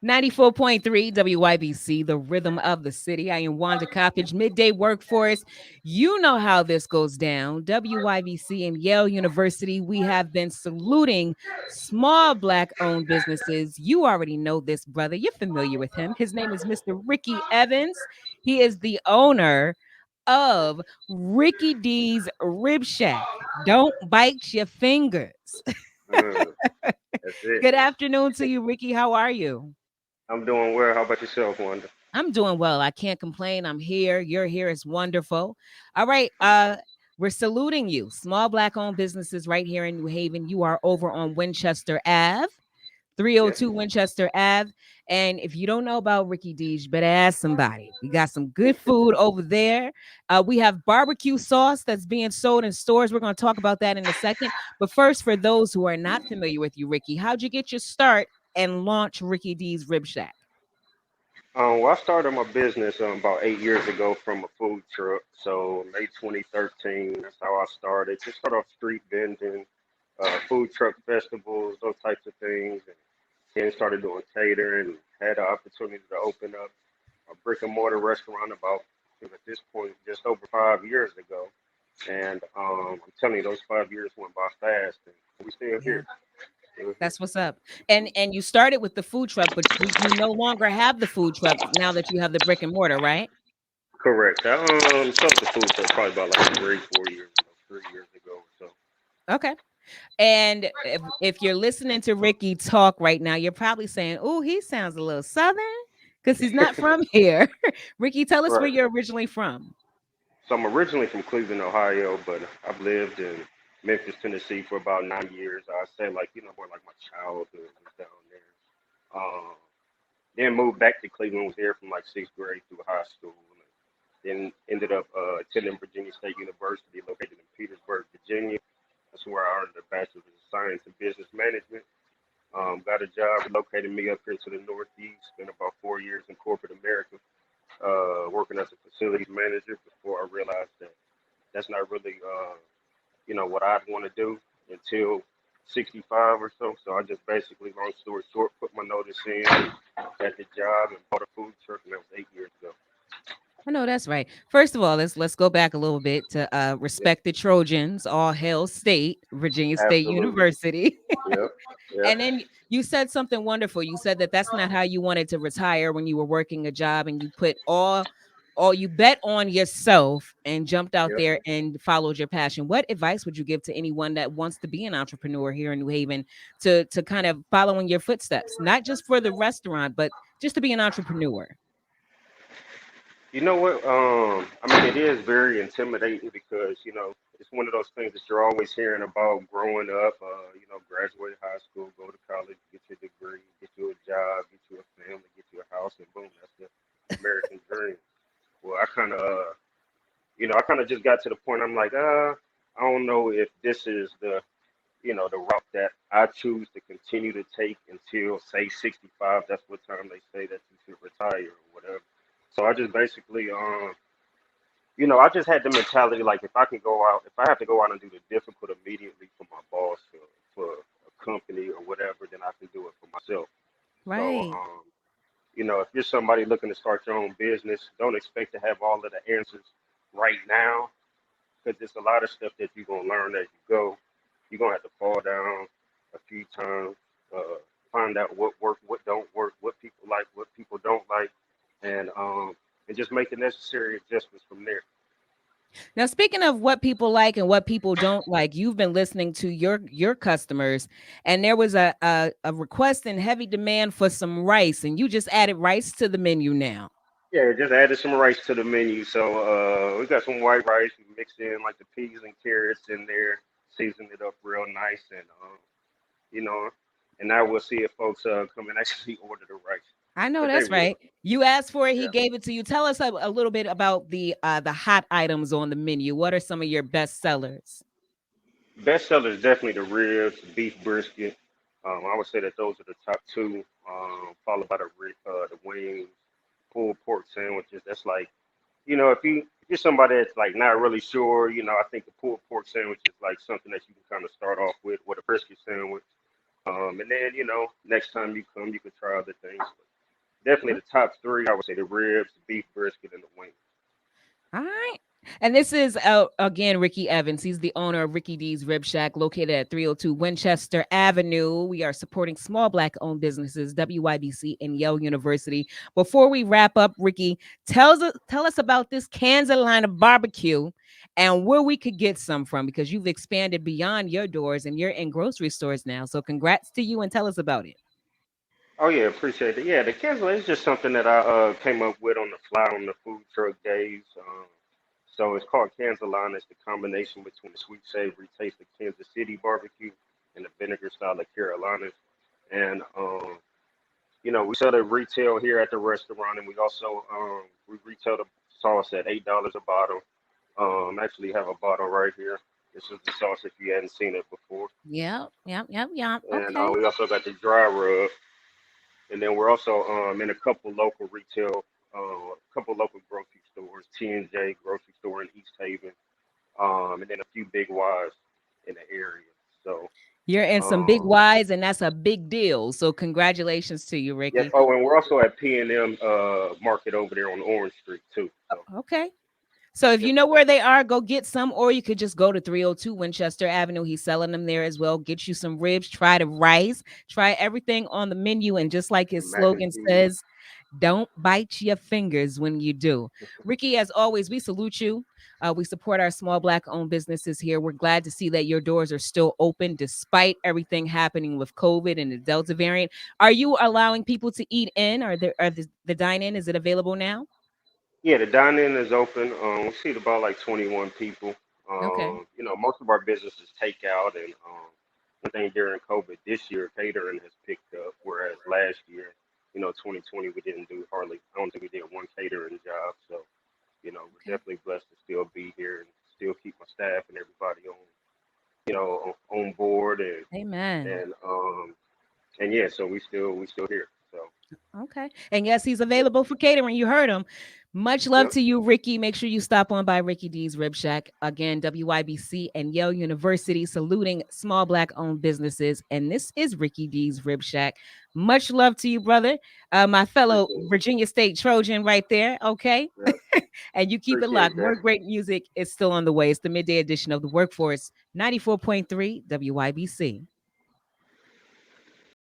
94.3 WYBC, the rhythm of the city. I am Wanda Coppage, midday workforce. You know how this goes down. WYBC and Yale University, we have been saluting small Black owned businesses. You already know this brother. You're familiar with him. His name is Mr. Ricky Evans. He is the owner of Ricky D's Rib Shack. Don't bite your fingers. Mm, that's it. Good afternoon to you, Ricky. How are you? I'm doing well. How about yourself, Wanda? I'm doing well. I can't complain. I'm here. You're here. It's wonderful. All right. We're saluting you. Small Black owned businesses right here in New Haven. You are over on Winchester Ave, Yes. 302 Winchester Ave. And if you don't know about Ricky D's, you better ask somebody. We got some good food over there. We have barbecue sauce that's being sold in stores. We're going to talk about that in a second. But first, for those who are not familiar with you, Ricky, how'd you get your start and launch Ricky D's Rib Shack? Well, I started my business about 8 years ago from a food truck. So late 2013, that's how I started. Just started off street vending, food truck festivals, those types of things, and then started doing catering. Had the opportunity to open up a brick and mortar restaurant about at this point just over 5 years ago. And I'm telling you, those 5 years went by fast, and we still Yeah. here. Still here. That's what's up. And you started with the food truck, but you no longer have the food truck now that you have the brick and mortar, right? Correct. I sold the food truck probably about like 3, 4 years ago, 3 years ago or so. Okay. And if you're listening to Ricky talk right now, you're probably saying, "Oh, he sounds a little southern," because he's not from here. Ricky, tell us where Right. you're originally from. So I'm originally from Cleveland, Ohio, but I've lived in Memphis, Tennessee for about 9 years. I say like more like my childhood was down there. Then moved back to Cleveland. Was there from like sixth grade through high school. And then ended up attending Virginia State University, located in Petersburg, Virginia. That's where I earned a bachelor's in science and business management. Got a job, relocated me up here to the Northeast. Spent about 4 years in corporate America, working as a facilities manager before I realized that that's not really, what I'd want to do until 65 or so. So I just basically, long story short, put my notice in at the job and bought a food truck, and that was 8 years ago. I know that's right. First of all, let's go back a little bit to Yeah, respect the Trojans, all hail state, Virginia State absolutely. University. Yep, yep, And then you said something wonderful. You said that that's not how you wanted to retire when you were working a job and you put all you bet on yourself and jumped out yep. there and followed your passion. What advice would you give to anyone that wants to be an entrepreneur here in New Haven to kind of follow in your footsteps, not just for the restaurant, but just to be an entrepreneur? You know what? I mean, it is very intimidating because it's one of those things that you're always hearing about growing up. Graduate high school, go to college, get your degree, get you a job, get you a family, get you a house, and boom, that's the American dream. Well, I kind of just got to the point. I'm like, I don't know if this is the route that I choose to continue to take until say 65. That's what time they say that you should retire or whatever. So I just basically, I just had the mentality like if I can go out, if I have to go out and do the difficult immediately for my boss or for a company or whatever, then I can do it for myself. So, Right. if you're somebody looking to start your own business, don't expect to have all of the answers right now because there's a lot of stuff that you're gonna learn as you go. You're gonna have to fall down a few times, find out what works, what don't work, what people like, what people don't like, and just make the necessary adjustments from there. Now, speaking of what people like and what people don't like, you've been listening to your customers, and there was a request and heavy demand for some rice, and you just added rice to the menu now. Yeah, just added some rice to the menu. So we got some white rice. We mixed in like the peas and carrots in there, seasoned it up real nice, and you know, and now we'll see if folks come and actually order the rice, I know but they that's will. right. You asked for it, he Yeah. gave it to you. Tell us a little bit about the hot items on the menu. What are some of your best sellers? Best seller is definitely the ribs, beef brisket. I would say that those are the top two, followed by the wings, pulled pork sandwiches. That's like, if you're somebody that's like not really sure, I think the pulled pork sandwich is like something that you can kind of start off with a brisket sandwich. And then next time you come, you can try other things. definitely the top three. I would say the ribs, the beef brisket, and the wings. All right. And this is again Ricky Evans. He's the owner of Ricky D's Rib Shack, located at 302 Winchester Avenue. We are supporting small Black-owned businesses, WYBC and Yale University. Before we wrap up, Ricky, tell us about this Kansas line of barbecue and where we could get some from, because you've expanded beyond your doors and you're in grocery stores now. So congrats to you and tell us about it. Oh yeah, appreciate it. Yeah, the Kesla is just something that I came up with on the fly on the food truck days. So it's called Kansalana. It's the combination between the sweet savory taste of Kansas City barbecue and the vinegar style of Carolina. And we sell it retail here at the restaurant, and we also we retail the sauce at $8 a bottle. Actually have a bottle right here. This is the sauce if you hadn't seen it before. Yep, yep, yep, yep. And Okay. we also got the dry rub. And then we're also in a couple local retail, a couple local grocery stores, T&J grocery store in East Haven, and then a few big Ys in the area. So, You're in some big um, Y's, and that's a big deal. So congratulations to you, yes. Ricky. Oh, and we're also at P&M Market over there on Orange Street too. So, Okay. So if you yes, know where they are, go get some, or you could just go to 302 Winchester Avenue. He's selling them there as well. Get you some ribs, try the rice, try everything on the menu. And just like his mac and slogan cheese. says, don't bite your fingers when you do. Ricky, as always, we salute you. We support our small Black-owned businesses here. We're glad to see that your doors are still open despite everything happening with COVID and the Delta variant. Are you allowing people to eat in? Are the dine-in? Is it available now? Yeah, the dine-in is open. We seat about like 21 people. Okay. Most of our business is takeout, and one thing during COVID this year, catering has picked up, whereas last year, 2020, we didn't do hardly. I don't think we did one catering job. So, we're Okay. definitely blessed to still be here and still keep my staff and everybody on board, and Amen. and um and yeah, so we still here. So, Okay. And yes, he's yep, available for catering. You heard him. Much love yep, to you, Ricky. Make sure you stop on by Ricky D's Rib Shack. Again, WYBC and Yale University saluting small Black-owned businesses. And this is Ricky D's Rib Shack. Much love to you, brother. My fellow appreciate it. Virginia State Trojan right there. Okay. Yep, And you keep it appreciate locked. that. More great music is still on the way. It's the midday edition of the Workforce 94.3 WYBC.